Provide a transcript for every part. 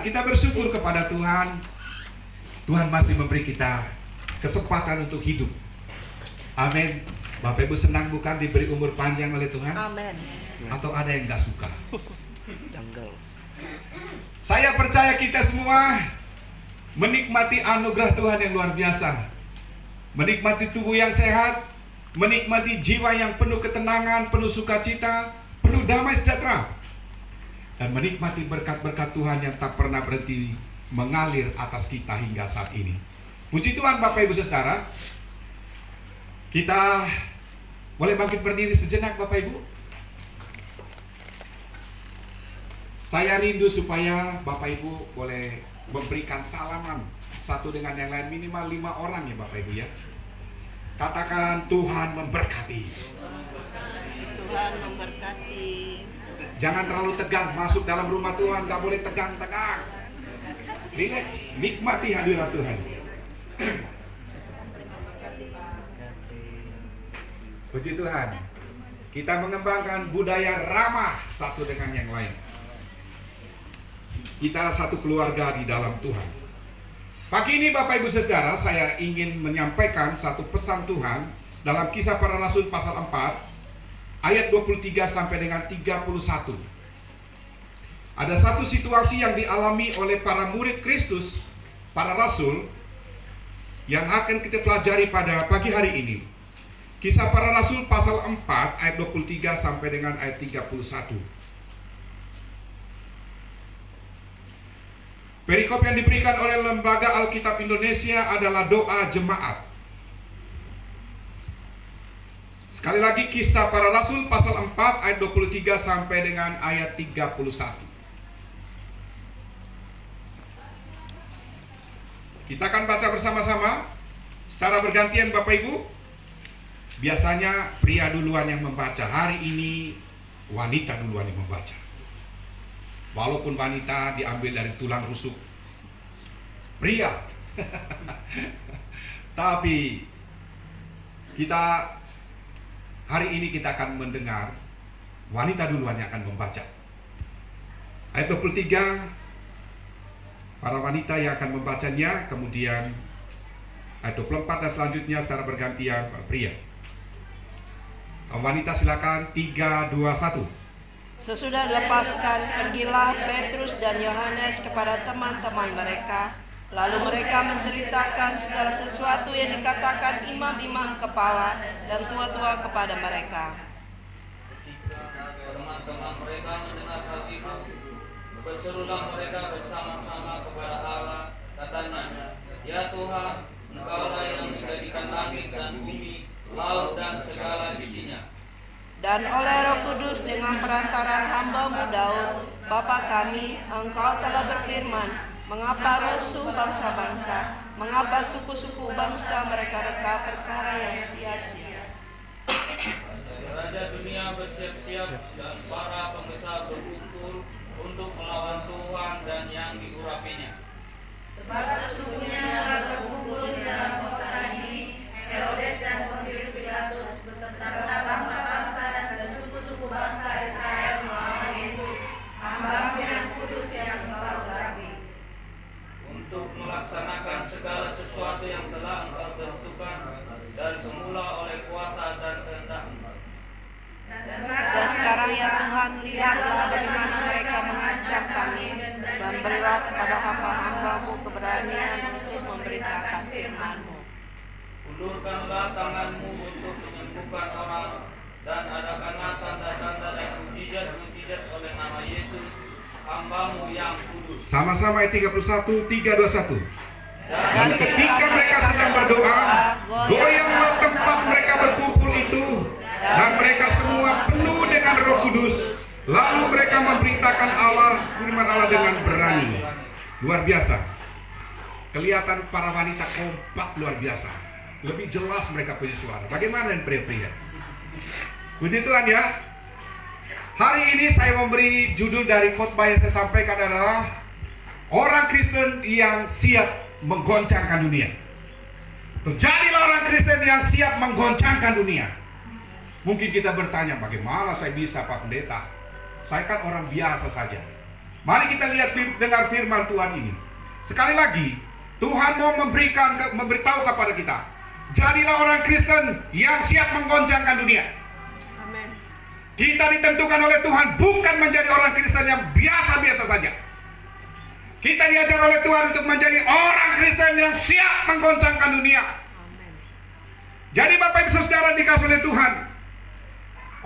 kita bersyukur kepada Tuhan. Tuhan masih memberi kita kesempatan untuk hidup. Amin. Bapak Ibu senang bukan diberi umur panjang oleh Tuhan? Amin. Atau ada yang gak suka? Saya percaya kita semua menikmati anugerah Tuhan yang luar biasa. Menikmati tubuh yang sehat, menikmati jiwa yang penuh ketenangan, penuh sukacita, penuh damai sejahtera, dan menikmati berkat-berkat Tuhan yang tak pernah berhenti mengalir atas kita hingga saat ini. Puji Tuhan Bapak Ibu Saudara. Kita boleh bangkit berdiri sejenak Bapak Ibu. Saya rindu supaya Bapak Ibu boleh memberikan salaman satu dengan yang lain, minimal 5 orang ya Bapak Ibu ya. Katakan Tuhan memberkati. Tuhan memberkati. Jangan terlalu tegang masuk dalam rumah Tuhan, gak boleh tegang-tegang. Relax, nikmati hadirat Tuhan. Puji Tuhan. Kita mengembangkan budaya ramah satu dengan yang lain. Kita satu keluarga di dalam Tuhan. Pagi ini Bapak Ibu Saudara, saya ingin menyampaikan satu pesan Tuhan dalam Kisah Para Rasul pasal 4 ayat 23 sampai dengan 31. Ada satu situasi yang dialami oleh para murid Kristus, para rasul, yang akan kita pelajari pada pagi hari ini. Kisah Para Rasul pasal 4 ayat 23 sampai dengan ayat 31. Perikop yang diberikan oleh Lembaga Alkitab Indonesia adalah doa jemaat. Sekali lagi, Kisah Para Rasul pasal 4 ayat 23 sampai dengan ayat 31. Kita akan baca bersama-sama secara bergantian Bapak Ibu. Biasanya pria duluan yang membaca, hari ini wanita duluan yang membaca. Walaupun wanita diambil dari tulang rusuk pria. Tapi kita hari ini kita akan mendengar wanita duluan yang akan membaca. Ayat 23, para wanita yang akan membacanya, kemudian ayat 24 dan selanjutnya secara bergantian para pria. Wanita silakan, 3, 2, 1. Sesudah dilepaskan, pergilah Petrus dan Yohanes kepada teman-teman mereka. Lalu mereka menceritakan segala sesuatu yang dikatakan imam-imam kepala dan tua-tua kepada mereka. Teman-teman mereka mendengar hal itu, berserulah mereka bersama-sama kepada Allah. Katanya, "Ya Tuhan, Engkaulah yang menjadikan langit dan bumi, laut dan segala isinya. Dan oleh Roh Kudus dengan perantaran hamba-Mu Daud, Bapa kami, Engkau telah berfirman, mengapa rusuh bangsa-bangsa, mengapa suku-suku bangsa mereka reka perkara yang sia-sia. Raja dunia bersiap-siap dan para pembesar berkumpul untuk melawan Tuhan dan yang diurapinya. Sebab sesungguhnya telah berkumpul di dalam kota ini Herodes dan Pontius Pilatus beserta bangsa-bangsa dan suku-suku bangsa Israel melawan Yesus, hamba-Mu yang kudus yang Engkau urapi, untuk melaksanakan segala sesuatu yang telah Engkau tentukan dari semula oleh kuasa dan kehendak-Mu. Dan sekarang ya Tuhan, lihatlah bagaimana mereka mengancam kami, dan berilah kepada hamba-hamba-Mu keberanian untuk memberitakan firman-Mu. Ulurkanlah tangan-Mu untuk menyembuhkan orang, dan adakanlah tanda-tanda dan mujizat-mujizat oleh nama Yesus, hamba-Mu yang kudus." Sama-sama ayat 31, 3, 2, 1. Dan ketika mereka sedang berdoa, goyanglah tempat mereka berkumpul itu, dan mereka semua penuh dengan Roh Kudus. Lalu mereka memberitakan firman Allah dengan berani. Luar biasa. Kelihatan para wanita kompak luar biasa. Lebih jelas mereka punya suara. Bagaimana dengan pria-pria? Puji Tuhan ya. Hari ini saya memberi judul dari khotbah yang saya sampaikan adalah orang Kristen yang siap menggoncangkan dunia. Jadilah orang Kristen yang siap menggoncangkan dunia. Mungkin kita bertanya, bagaimana saya bisa Pak Pendeta? Saya kan orang biasa saja. Mari kita lihat dengar firman Tuhan ini. Sekali lagi, Tuhan mau memberitahu kepada kita, jadilah orang Kristen yang siap menggoncangkan dunia. Amin. Kita ditentukan oleh Tuhan bukan menjadi orang Kristen yang biasa-biasa saja. Kita diajar oleh Tuhan untuk menjadi orang Kristen yang siap menggoncangkan dunia. Amin. Jadi Bapak Ibu Saudara dikasih oleh Tuhan,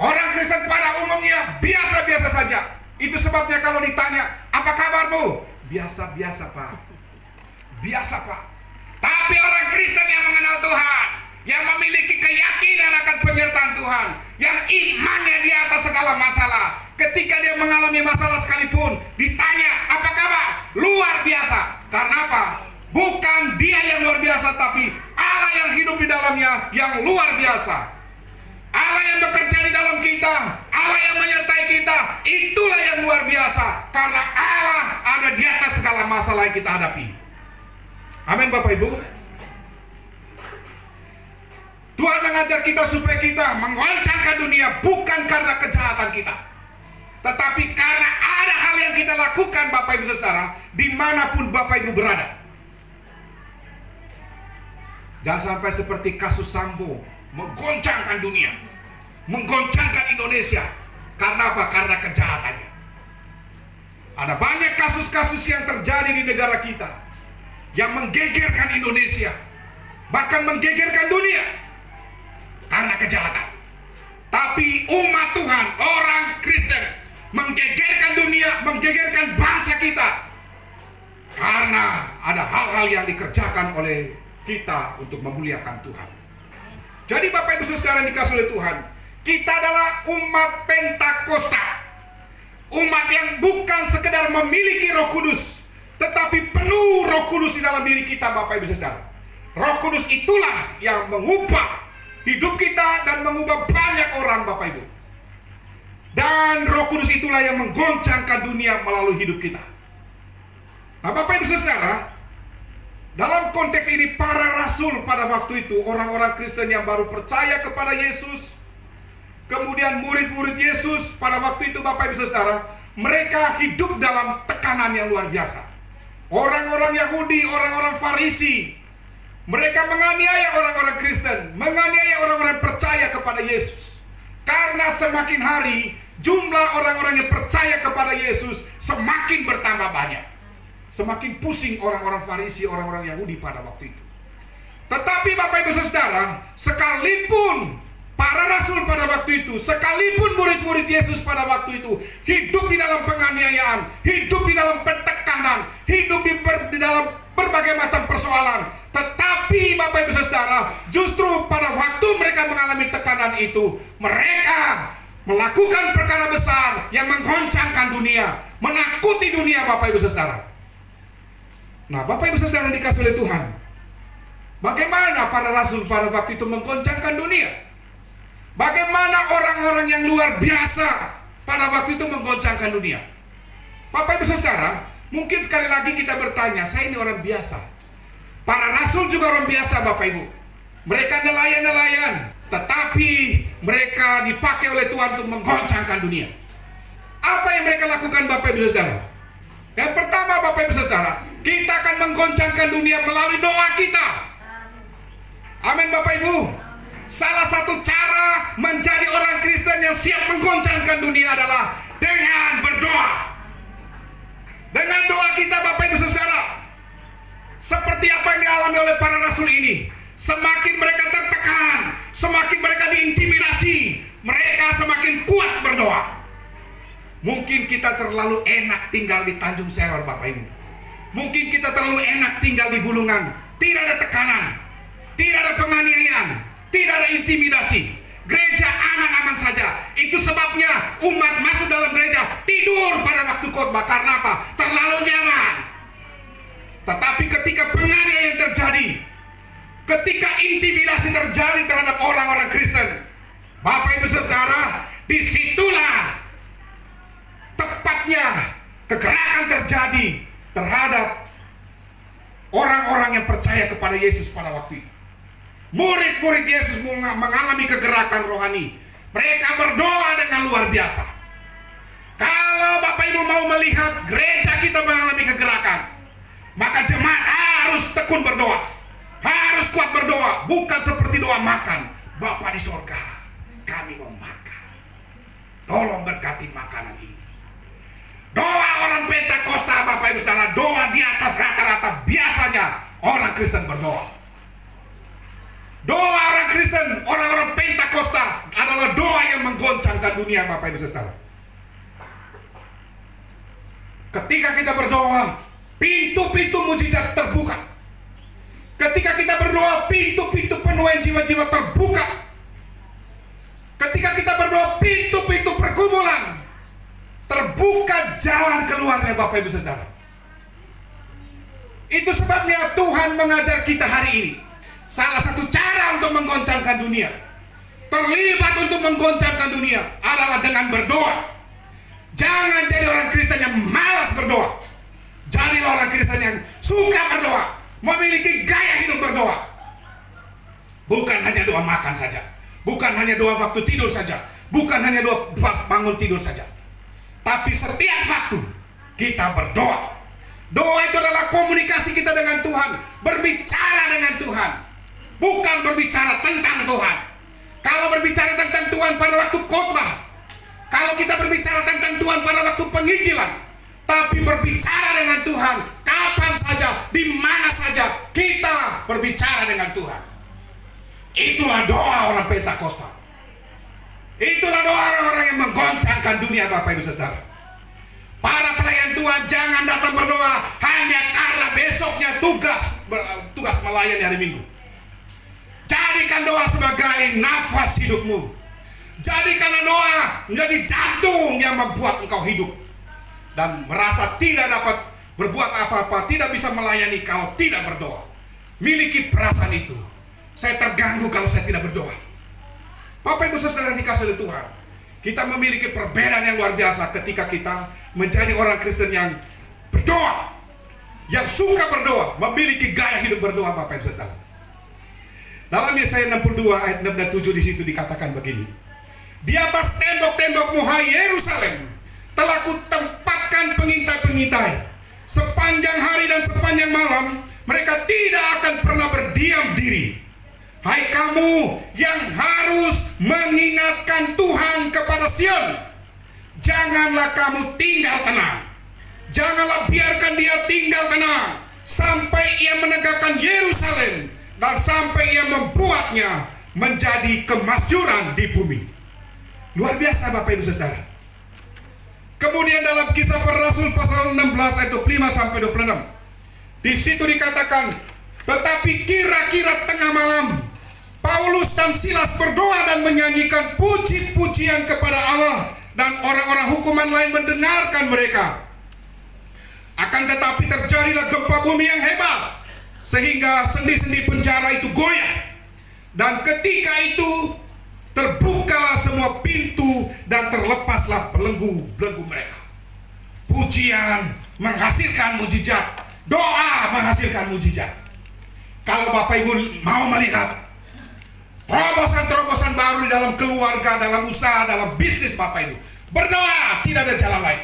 orang Kristen pada umumnya biasa-biasa saja. Itu sebabnya kalau ditanya, apa kabarmu? Biasa-biasa Pak. Biasa Pak. Tapi orang Kristen yang mengenal Tuhan, yang memiliki keyakinan akan penyertaan Tuhan, yang imannya di atas segala masalah, ketika dia mengalami masalah sekalipun, ditanya, apa kabar? Luar biasa. Karena apa? Bukan dia yang luar biasa, tapi Allah yang hidup di dalamnya yang luar biasa. Allah yang bekerja di dalam kita, Allah yang menyertai kita, itulah yang luar biasa. Karena Allah ada di atas segala masalah yang kita hadapi. Amin Bapak Ibu. Tuhan mengajar kita supaya kita menggoncangkan dunia bukan karena kejahatan kita, tetapi karena ada hal yang kita lakukan Bapak Ibu Saudara, dimanapun Bapak Ibu berada. Jangan sampai seperti kasus Sambo menggoncangkan dunia, menggoncangkan Indonesia. Karena apa? Karena kejahatannya. Ada banyak kasus-kasus yang terjadi di negara kita yang menggegerkan Indonesia, bahkan menggegerkan dunia karena kejahatan. Tapi umat Tuhan, orang Kristen, menggegerkan dunia, menggegerkan bangsa kita karena ada hal-hal yang dikerjakan oleh kita untuk memuliakan Tuhan. Jadi Bapak Ibu Saudara dikasih oleh Tuhan, kita adalah umat Pentakosta, umat yang bukan sekedar memiliki Roh Kudus, tetapi penuh Roh Kudus di dalam diri kita Bapak Ibu Saudara. Roh Kudus itulah yang mengubah hidup kita dan mengubah banyak orang Bapak Ibu. Dan Roh Kudus itulah yang menggoncangkan dunia melalui hidup kita. Nah Bapak Ibu Saudara, dalam konteks ini para rasul pada waktu itu, orang-orang Kristen yang baru percaya kepada Yesus, kemudian murid-murid Yesus pada waktu itu Bapak Ibu Saudara, mereka hidup dalam tekanan yang luar biasa. Orang-orang Yahudi, orang-orang Farisi, mereka menganiaya orang-orang Kristen, menganiaya orang-orang percaya kepada Yesus. Karena semakin hari jumlah orang-orang yang percaya kepada Yesus semakin bertambah banyak. Semakin pusing orang-orang Farisi, orang-orang Yahudi pada waktu itu. Tetapi Bapak Ibu Saudara, sekalipun para rasul pada waktu itu, sekalipun murid-murid Yesus pada waktu itu hidup di dalam penganiayaan, hidup di dalam tekanan, hidup di dalam berbagai macam persoalan, tetapi Bapak Ibu Saudara, justru pada waktu mereka mengalami tekanan itu, mereka melakukan perkara besar yang menggoncangkan dunia, menakuti dunia Bapak Ibu Saudara. Nah Bapak Ibu Saudara dikasih oleh Tuhan, bagaimana para rasul pada waktu itu menggoncangkan dunia? Bagaimana orang-orang yang luar biasa pada waktu itu menggoncangkan dunia? Bapak Ibu Saudara, mungkin sekali lagi kita bertanya, saya ini orang biasa. Para rasul juga orang biasa Bapak Ibu. Mereka nelayan-nelayan, tetapi mereka dipakai oleh Tuhan untuk menggoncangkan dunia. Apa yang mereka lakukan Bapak Ibu Saudara? Yang pertama Bapak Ibu Saudara, kita akan menggoncangkan dunia melalui doa kita. Amin Bapak Ibu. Salah satu cara menjadi orang Kristen yang siap menggoncangkan dunia adalah dengan berdoa. Dengan doa kita Bapak Ibu Saudara, seperti apa yang dialami oleh para rasul ini, semakin mereka tertekan, semakin mereka diintimidasi, mereka semakin kuat berdoa. Mungkin kita terlalu enak tinggal di Tanjung Selor Bapak Ibu. Mungkin kita terlalu enak tinggal di Bulungan. Tidak ada tekanan, tidak ada penganiayaan, tidak ada intimidasi. Gereja aman-aman saja. Itu sebabnya umat masuk dalam gereja tidur pada waktu khotbah. Karena apa? Terlalu nyaman. Tetapi ketika penganiayaan terjadi, ketika intimidasi terjadi terhadap orang-orang Kristen, Bapak Ibu Saudara, disitulah tepatnya kegerakan terjadi terhadap orang-orang yang percaya kepada Yesus pada waktu itu. Murid-murid Yesus mengalami kegerakan rohani. Mereka berdoa dengan luar biasa. Kalau Bapak Ibu mau melihat gereja kita mengalami kegerakan, maka jemaat harus tekun berdoa, harus kuat berdoa, bukan seperti doa makan. Bapa di sorga, kami mau makan, tolong berkati makanan ini. Doa orang Pentakosta, Bapak Ibu Saudara, doa di atas rata-rata biasanya orang Kristen berdoa. Doa orang Kristen, orang-orang Pentakosta adalah doa yang menggoncangkan dunia, Bapak Ibu Saudara. Ketika kita berdoa, pintu-pintu mujizat terbuka. Ketika kita berdoa, pintu-pintu penuaian jiwa-jiwa terbuka. Ketika kita berdoa, pintu-pintu pergumulan terbuka, jalan keluarnya, Bapak Ibu Saudara. Itu sebabnya Tuhan mengajar kita hari ini. Salah satu cara untuk menggoncangkan dunia, terlibat untuk menggoncangkan dunia, adalah dengan berdoa. Jangan jadi orang Kristen yang malas berdoa. Jadilah orang Kristen yang suka berdoa, memiliki gaya hidup berdoa. Bukan hanya doa makan saja, bukan hanya doa waktu tidur saja, bukan hanya doa pas bangun tidur saja, tapi setiap waktu kita berdoa. Doa itu adalah komunikasi kita dengan Tuhan, berbicara dengan Tuhan, bukan berbicara tentang Tuhan. Kalau berbicara tentang Tuhan pada waktu khotbah, kalau kita berbicara tentang Tuhan pada waktu penginjilan, tapi berbicara dengan Tuhan kapan saja, di mana saja kita berbicara dengan Tuhan. Itulah doa orang Pentakosta. Itulah doa orang-orang yang menggoncangkan dunia, Bapak Ibu Saudara. Para pelayan Tuhan jangan datang berdoa hanya karena besoknya tugas melayani hari Minggu. Jadikan doa sebagai nafas hidupmu. Jadikanlah doa menjadi jantung yang membuat engkau hidup dan merasa tidak dapat berbuat apa-apa, tidak bisa melayani kalau tidak berdoa. Miliki perasaan itu. Saya terganggu kalau saya tidak berdoa. Bapak Ibu Saudara dikasihi oleh Tuhan, kita memiliki perbedaan yang luar biasa ketika kita menjadi orang Kristen yang berdoa, yang suka berdoa, memiliki gaya hidup berdoa, Bapak Ibu Saudara. Dalam Yesaya 62 ayat 6 dan 7 di situ dikatakan begini. Di atas tembok-tembokmu, hai Yerusalem, telah kutempatkan pengintai-pengintai. Sepanjang hari dan sepanjang malam, mereka tidak akan pernah berdiam diri. Hai kamu yang harus mengingatkan Tuhan kepada Sion, janganlah kamu tinggal tenang. Janganlah biarkan dia tinggal tenang sampai ia menegakkan Yerusalem dan sampai ia membuatnya menjadi kemakmuran di bumi. Luar biasa, Bapak Ibu Saudara. Kemudian dalam Kisah Para Rasul pasal 16 ayat 25 sampai 26, di situ dikatakan, tetapi kira-kira tengah malam, Paulus dan Silas berdoa dan menyanyikan puji-pujian kepada Allah, dan orang-orang hukuman lain mendengarkan mereka. Akan tetapi terjadilah gempa bumi yang hebat, sehingga sendi-sendi penjara itu goyah. Dan ketika itu terbukalah semua pintu dan terlepaslah belenggu-belenggu mereka. Pujian menghasilkan mujizat, doa menghasilkan mujizat. Kalau Bapak Ibu mau melihat terobosan-terobosan baru di dalam keluarga, dalam usaha, dalam bisnis Bapak Ibu, berdoa, tidak ada jalan lain.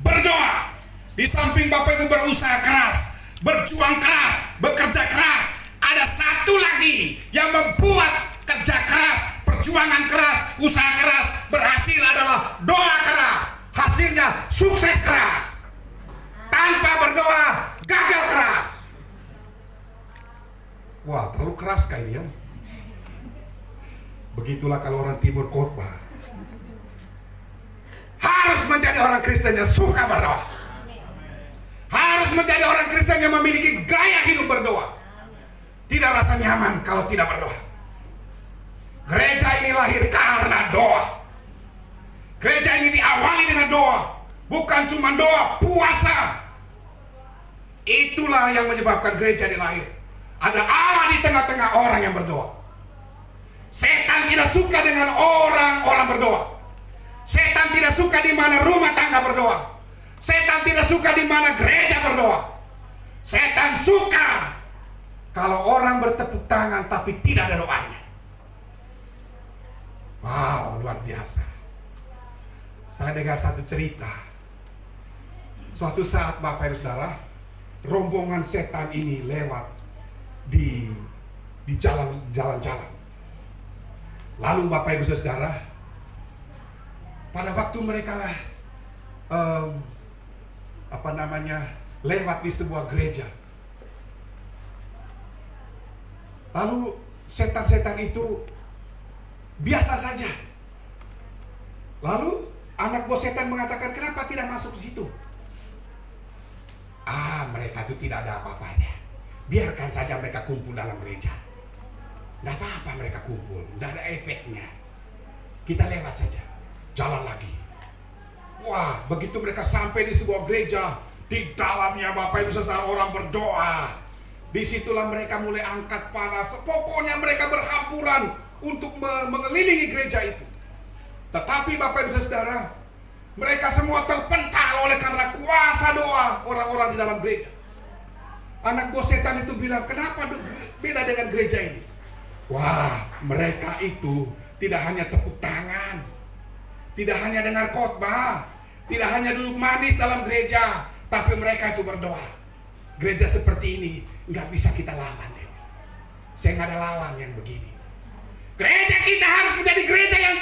Berdoa. Di samping Bapak Ibu berusaha keras, berjuang keras, bekerja keras, ada satu lagi yang membuat kerja keras, perjuangan keras, usaha keras berhasil adalah doa keras. Hasilnya sukses keras. Tanpa berdoa gagal keras. Wah, terlalu keras kayaknya. Begitulah kalau orang timur khotbah. Harus menjadi orang Kristen yang suka berdoa. Harus menjadi orang Kristen yang memiliki gaya hidup berdoa. Tidak rasa nyaman kalau tidak berdoa. Gereja ini lahir karena doa. Gereja ini diawali dengan doa. Bukan cuma doa, puasa. Itulah yang menyebabkan gereja ini lahir. Ada Allah di tengah-tengah orang yang berdoa. Setan tidak suka dengan orang-orang berdoa. Setan tidak suka di mana rumah tangga berdoa. Setan tidak suka di mana gereja berdoa. Setan suka kalau orang bertepuk tangan tapi tidak ada doanya. Wow, luar biasa. Saya dengar satu cerita. Suatu saat Bapak Ibu Saudara, rombongan setan ini lewat di jalan-jalan. Lalu Bapak Ibu Saudara, pada waktu mereka lewat di sebuah gereja, lalu setan-setan itu biasa saja. Lalu anak buah setan mengatakan, kenapa tidak masuk ke situ? Mereka itu tidak ada apa-apanya. Biarkan saja mereka kumpul dalam gereja. Tidak apa-apa mereka kumpul, tidak ada efeknya. Kita lewat saja, jalan lagi. Wah, begitu mereka sampai di sebuah gereja, di dalamnya Bapak Ibu Saudara orang berdoa. Disitulah mereka mulai angkat panas. Pokoknya mereka berhamburan untuk mengelilingi gereja itu. Tetapi Bapak Ibu Saudara, mereka semua terpental oleh karena kuasa doa orang-orang di dalam gereja. Anak buah setan itu bilang, kenapa beda dengan gereja ini? Wah, mereka itu tidak hanya tepuk tangan, tidak hanya dengar khotbah, tidak hanya duduk manis dalam gereja, tapi mereka itu berdoa. Gereja seperti ini nggak bisa kita lawan. Saya nggak ada lawan yang begini. Gereja kita harus menjadi gereja yang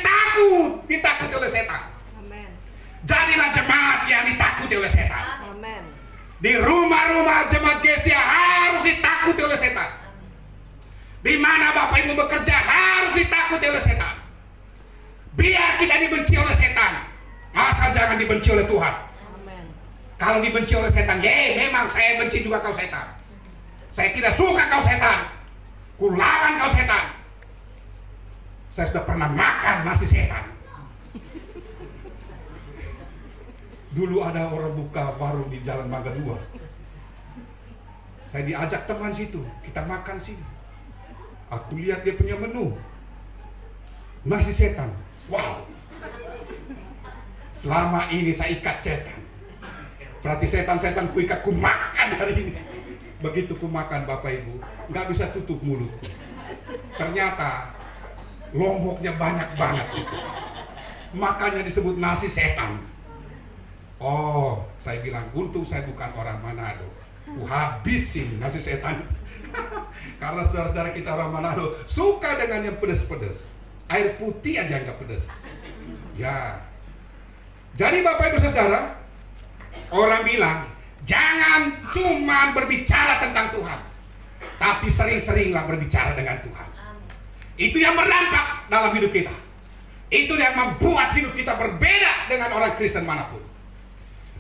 ditakuti oleh setan. Amin. Jadilah jemaat yang ditakuti oleh setan. Amin. Di rumah-rumah jemaat Geresia harus ditakuti oleh setan. Di mana Bapak Ibu bekerja harus ditakuti oleh setan. Biar kita dibenci oleh setan, asal jangan dibenci oleh Tuhan. Amin. Kalau dibenci oleh setan, memang saya benci juga kau setan. Saya tidak suka kau setan. Ku lawan kau setan. Saya sudah pernah makan nasi setan. Dulu ada orang buka warung di Jalan Mangga 2. Saya diajak teman situ, kita makan sini. Aku lihat dia punya menu, nasi setan. Wow. Selama ini saya ikat setan. Berarti setan-setan ku ikat, ku makan hari ini. Begitu ku makan Bapak Ibu, nggak bisa tutup mulutku. Ternyata lomboknya banyak banget sih. Makanya disebut nasi setan. Oh, saya bilang, untung saya bukan orang Manado. Habisin nasi setan. Karena saudara-saudara kita orang Manado suka dengan yang pedas-pedas. Air putih aja nggak pedas. Ya. Jadi Bapak Ibu Saudara, orang bilang, jangan cuma berbicara tentang Tuhan, tapi sering-seringlah berbicara dengan Tuhan. Itu yang berdampak dalam hidup kita. Itu yang membuat hidup kita berbeda dengan orang Kristen manapun.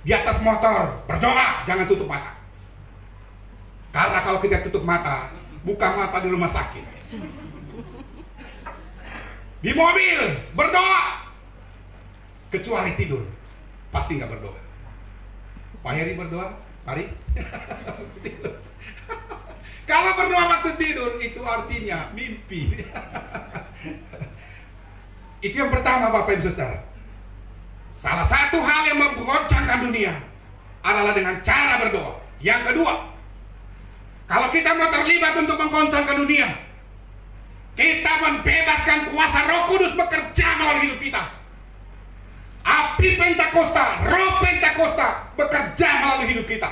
Di atas motor, berdoa, jangan tutup mata. Karena kalau kita tutup mata, buka mata di rumah sakit. Di mobil, berdoa. Kecuali tidur, pasti nggak berdoa. Pak Heri berdoa, mari. Kalau berdoa waktu tidur, itu artinya mimpi. Itu yang pertama Bapak Ibu Saudara. Salah satu hal yang menggoncangkan dunia adalah dengan cara berdoa. Yang kedua, kalau kita mau terlibat untuk menggoncangkan dunia, kita membebaskan kuasa Roh Kudus bekerja melalui hidup kita. Api Pentakosta, Roh Pentakosta bekerja melalui hidup kita.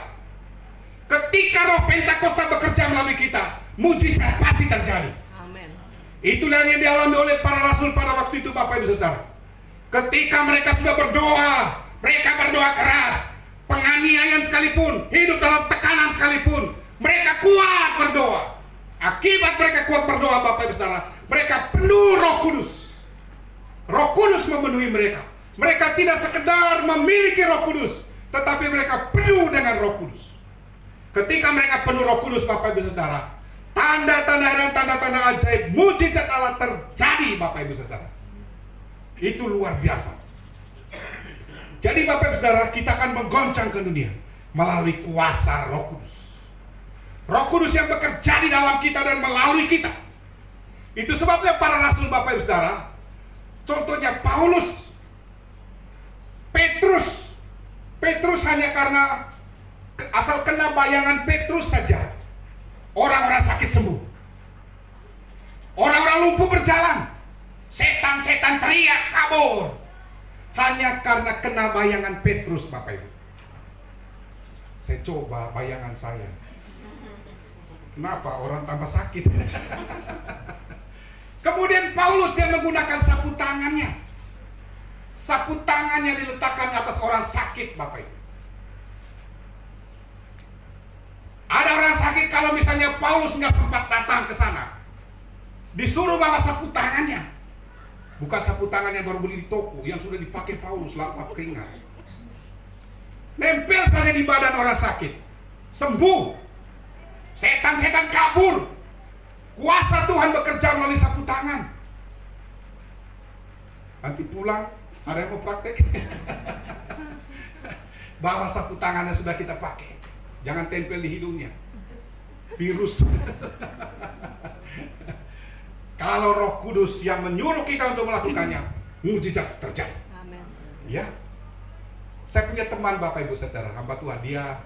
Ketika Roh Pentakosta bekerja melalui kita, mujizat pasti terjadi. Amin. Itulah yang dialami oleh para rasul pada waktu itu Bapak Ibu Saudara. Ketika mereka sudah berdoa, mereka berdoa keras, penganiayaan sekalipun, hidup dalam tekanan sekalipun, mereka kuat berdoa. Akibat mereka kuat berdoa Bapak Ibu Saudara, mereka penuh Roh Kudus. Roh Kudus memenuhi mereka. Mereka tidak sekedar memiliki Roh Kudus, tetapi mereka penuh dengan Roh Kudus. Ketika mereka penuh Roh Kudus Bapak Ibu Saudara, tanda-tanda dan tanda-tanda ajaib, mujizat Allah terjadi Bapak Ibu Saudara. Itu luar biasa. Jadi Bapak Ibu Saudara, kita akan menggoncangkan dunia melalui kuasa Roh Kudus. Roh Kudus yang bekerja di dalam kita dan melalui kita. Itu sebabnya para rasul Bapak Ibu Saudara, contohnya Paulus, Petrus hanya karena asal kena bayangan Petrus saja, orang-orang sakit sembuh. Orang-orang lumpuh berjalan. Setan-setan teriak kabur. hanya karena kena bayangan Petrus, Bapak Ibu. Saya coba bayangan saya. Kenapa orang tambah sakit? Kemudian Paulus dia menggunakan sapu tangannya. Sapu tangannya diletakkan atas orang sakit, Bapak Ibu. Ada orang sakit, kalau misalnya Paulus nggak sempat datang ke sana, disuruh bawa sapu tangannya. Bukan sapu tangan yang baru beli di toko, yang sudah dipakai Paulus, lap keringat. Nempel saja di badan orang sakit, sembuh. Setan-setan kabur. Kuasa Tuhan bekerja melalui sapu tangan. Nanti pulang, ada yang mau praktek? Bawa sapu tangan yang sudah kita pakai. Jangan tempel di hidungnya. Virus. Kalau Roh Kudus yang menyuruh kita untuk melakukannya, mujizat terjadi. Amin. Ya. Saya punya teman, Bapak Ibu Saudara, hamba Tuhan, dia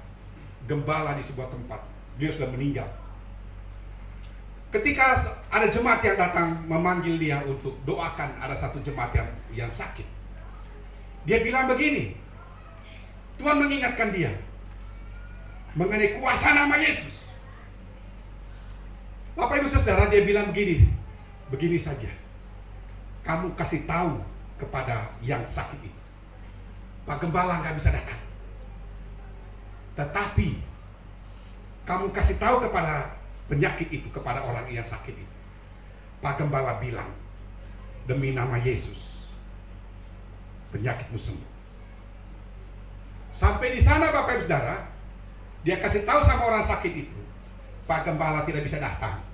gembala di sebuah tempat. Dia sudah meninggal. Ketika ada jemaat yang datang memanggil dia untuk doakan, ada satu jemaat yang sakit. Dia bilang begini, Tuhan mengingatkan dia mengenai kuasa nama Yesus. Bapak Ibu Saudara, dia bilang begini saja. Kamu kasih tahu kepada yang sakit itu, Pak Gembala nggak bisa datang. Tetapi kamu kasih tahu kepada penyakit itu, kepada orang yang sakit itu, Pak Gembala bilang, demi nama Yesus, penyakitmu sembuh. Sampai di sana, Bapak Ibu Saudara, dia kasih tahu sama orang sakit itu, Pak Gembala tidak bisa datang.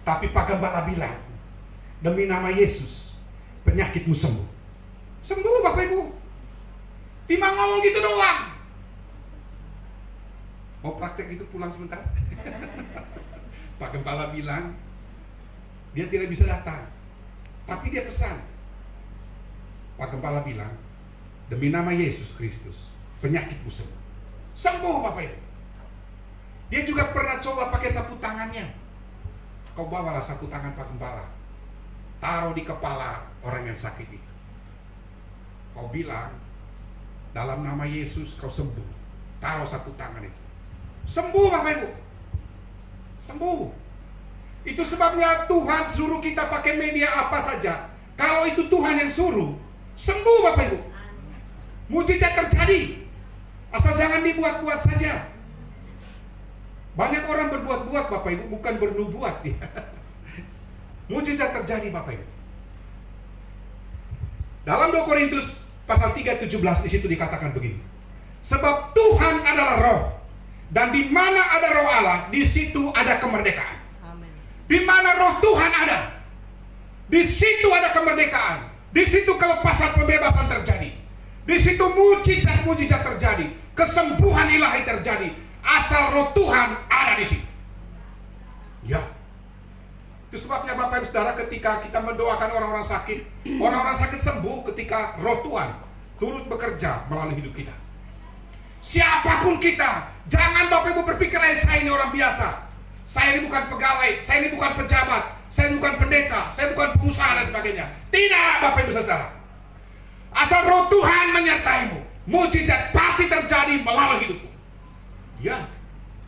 Tapi Pak Gembala bilang, demi nama Yesus, penyakitmu sembuh. Sembuh, Bapak Ibu. Timbang ngomong gitu doang. Mau praktek itu pulang sebentar. Pak Gembala bilang, dia tidak bisa datang. Tapi dia pesan. Pak Gembala bilang, demi nama Yesus Kristus, penyakitmu sembuh. Sembuh, Bapak Ibu. Dia juga pernah coba pakai sapu tangannya. Kau bawalah sapu tangan Pak Gembala, taruh di kepala orang yang sakit itu. Kau bilang, dalam nama Yesus kau sembuh. Taruh sapu tangan itu. Sembuh, Bapak Ibu. Sembuh. Itu sebabnya Tuhan suruh kita pakai media apa saja. Kalau itu Tuhan yang suruh, sembuh, Bapak Ibu. Mujizat terjadi. Asal jangan dibuat-buat saja. Banyak orang berbuat-buat, Bapak Ibu, bukan bernubuat. Mujizat terjadi, Bapak Ibu. Dalam 2 Korintus pasal 3:17 di situ dikatakan begini. Sebab Tuhan adalah roh, dan di mana ada roh Allah, di situ ada kemerdekaan. Amin. Di mana roh Tuhan ada, di situ ada kemerdekaan. Di situ kelepasan, pembebasan terjadi. Di situ mujizat-mujizat terjadi, kesembuhan ilahi terjadi. Asal roh Tuhan ada di situ. Ya. Itu sebabnya Bapak Ibu Saudara, ketika kita mendoakan orang-orang sakit sembuh ketika roh Tuhan turut bekerja melalui hidup kita. Siapapun kita, jangan Bapak Ibu berpikir, saya ini orang biasa, saya ini bukan pegawai, saya ini bukan pejabat, saya ini bukan pendeta, saya bukan pengusaha dan sebagainya. Tidak, Bapak Ibu Saudara. Asal roh Tuhan menyertaimu, mujizat pasti terjadi melalui hidupmu. Ya,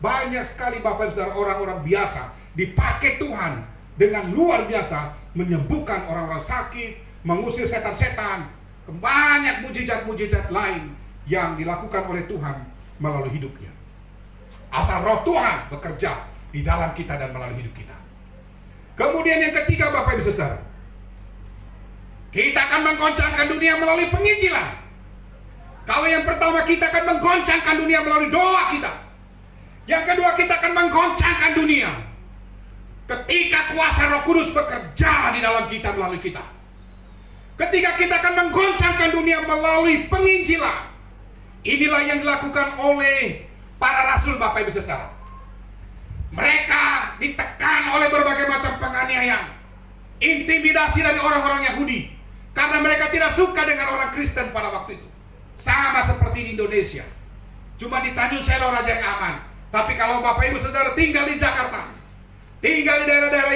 banyak sekali Bapak Ibu Saudara, orang-orang biasa dipakai Tuhan dengan luar biasa menyembuhkan orang-orang sakit, mengusir setan-setan, banyak mujizat-mujizat lain yang dilakukan oleh Tuhan melalui hidupnya. Asal roh Tuhan bekerja di dalam kita dan melalui hidup kita. Kemudian yang ketiga, Bapak Ibu Saudara, kita akan menggoncangkan dunia melalui penginjilan. Kalau yang pertama, kita akan menggoncangkan dunia melalui doa kita. Yang kedua, kita akan menggoncangkan dunia ketika kuasa Roh Kudus bekerja di dalam kita melalui kita. Ketika kita akan menggoncangkan dunia melalui penginjilan. Inilah yang dilakukan oleh para rasul, Bapak Ibu Saudara. Mereka ditekan oleh berbagai macam penganiayaan, intimidasi dari orang-orang Yahudi, karena mereka tidak suka dengan orang Kristen pada waktu itu. Sama seperti di Indonesia, cuma di Tanjung Selo Raja yang aman. Tapi kalau Bapak Ibu Saudara tinggal di Jakarta, tinggal di daerah-daerah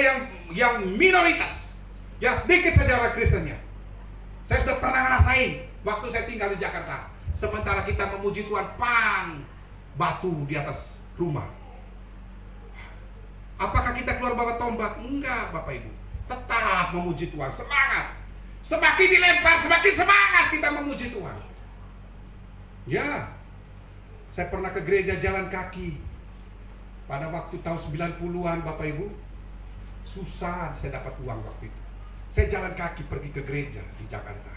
yang minoritas, yang sedikit saja orang Kristennya, Saya sudah pernah ngerasain waktu saya tinggal di Jakarta. Sementara kita memuji Tuhan, pang, batu di atas rumah. Apakah kita keluar bawa tombak? Enggak, Bapak Ibu. Tetap memuji Tuhan, semangat. Semakin dilempar, semakin semangat kita memuji Tuhan. Ya, saya pernah ke gereja jalan kaki pada waktu tahun 90-an, Bapak Ibu. Susah saya dapat uang waktu itu. Saya jalan kaki pergi ke gereja di Jakarta.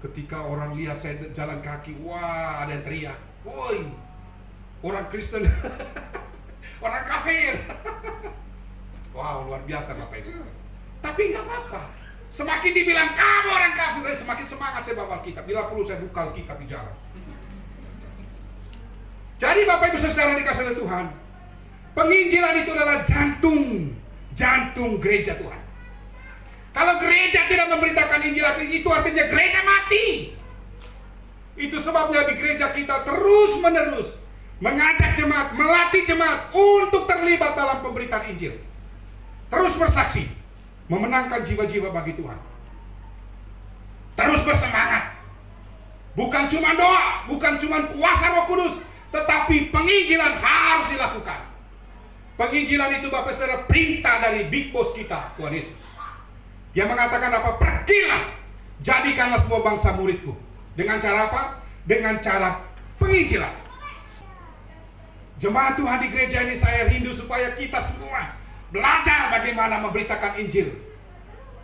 Ketika orang lihat saya jalan kaki, wah, ada yang teriak, woi, orang Kristen, orang kafir. Wow, luar biasa Bapak Ibu. Tapi nggak apa-apa. Semakin dibilang kamu orang kafir, semakin semangat saya bawa kitab. Bila perlu saya buka kitab di jalan. Jadi Bapak Ibu Saudara dikasih oleh Tuhan, penginjilan itu adalah jantung gereja Tuhan. Kalau gereja tidak memberitakan Injil, itu artinya gereja mati. Itu sebabnya di gereja kita terus menerus mengajak jemaat, melatih jemaat untuk terlibat dalam pemberitaan Injil. Terus bersaksi, memenangkan jiwa-jiwa bagi Tuhan. Terus bersemangat. Bukan cuma doa, bukan cuma kuasa Roh Kudus, tetapi penginjilan harus dilakukan. Penginjilan itu Bapak Saudara perintah dari Big Boss kita, Tuhan Yesus. Dia mengatakan apa? Pergilah, jadikanlah semua bangsa muridku. Dengan cara apa? Dengan cara penginjilan. Jemaat Tuhan di gereja ini saya rindu supaya kita semua belajar bagaimana memberitakan Injil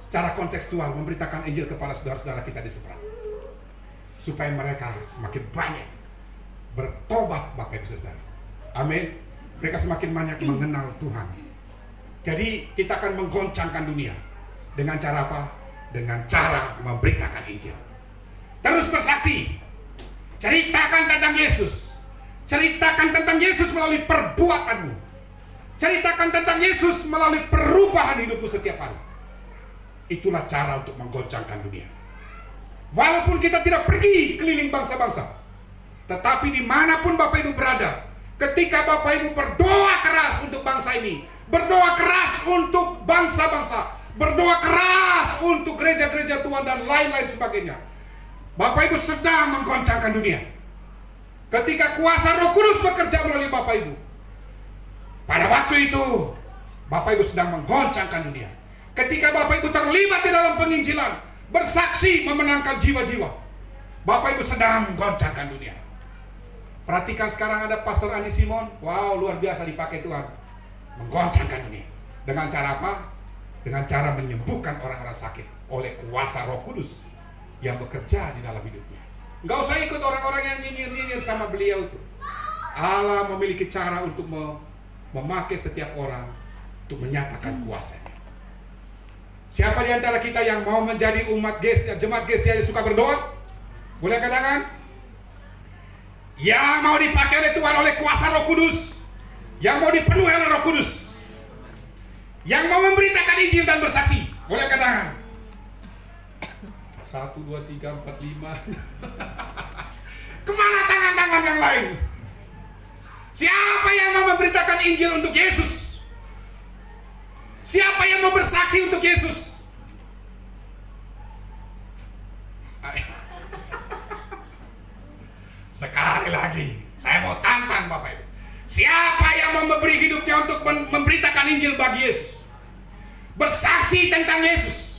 secara kontekstual, memberitakan Injil kepada saudara-saudara kita di seberang, supaya mereka semakin banyak bertobat, Bapak Ibu Saudara. Amin. Mereka semakin banyak mengenal Tuhan. Jadi kita akan menggoncangkan dunia. Dengan cara apa? Dengan cara memberitakan Injil. Terus bersaksi. Ceritakan tentang Yesus. Ceritakan tentang Yesus melalui perbuatanmu. Ceritakan tentang Yesus melalui perubahan hidupmu setiap hari. Itulah cara untuk menggoncangkan dunia. Walaupun kita tidak pergi keliling bangsa-bangsa, tetapi dimanapun Bapak Ibu berada, ketika Bapak Ibu berdoa keras untuk bangsa ini, berdoa keras untuk bangsa-bangsa, berdoa keras untuk gereja-gereja Tuhan dan lain-lain sebagainya, Bapak Ibu sedang menggoncangkan dunia. Ketika kuasa Roh Kudus bekerja melalui Bapak Ibu, pada waktu itu Bapak Ibu sedang menggoncangkan dunia. Ketika Bapak Ibu terlibat di dalam penginjilan, bersaksi memenangkan jiwa-jiwa, Bapak Ibu sedang menggoncangkan dunia. Perhatikan sekarang ada Pastor Andi Simon. Wow, luar biasa dipakai Tuhan, menggoncangkan dunia. Dengan cara apa? Dengan cara menyembuhkan orang-orang sakit oleh kuasa Roh Kudus yang bekerja di dalam hidupnya. Nggak usah ikut orang-orang yang nyinyir-nyinyir sama beliau itu. Allah memiliki cara untuk memakai setiap orang untuk menyatakan kuasanya. Siapa di antara kita yang mau menjadi umat Gestia, jemaat Gestia yang suka berdoa? Boleh katakan? Yang mau dipakai oleh Tuhan oleh kuasa Roh Kudus, yang mau dipenuhi oleh Roh Kudus, yang mau memberitakan Injil dan bersaksi. Boleh katakan? 1, 2, 3, 4, 5. Kemana tangan-tangan yang lain? Siapa yang mau memberitakan Injil untuk Yesus? Siapa yang mau bersaksi untuk Yesus? Sekali lagi, saya mau tantang Bapak Ibu. Siapa yang mau memberi hidupnya untuk memberitakan Injil bagi Yesus? Bersaksi tentang Yesus.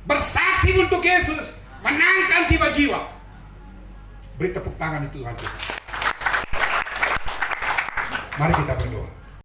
Bersaksi untuk Yesus. Menangkan jiwa-jiwa. Beri tepuk tangan itu Tuhan. Mari kita berdoa.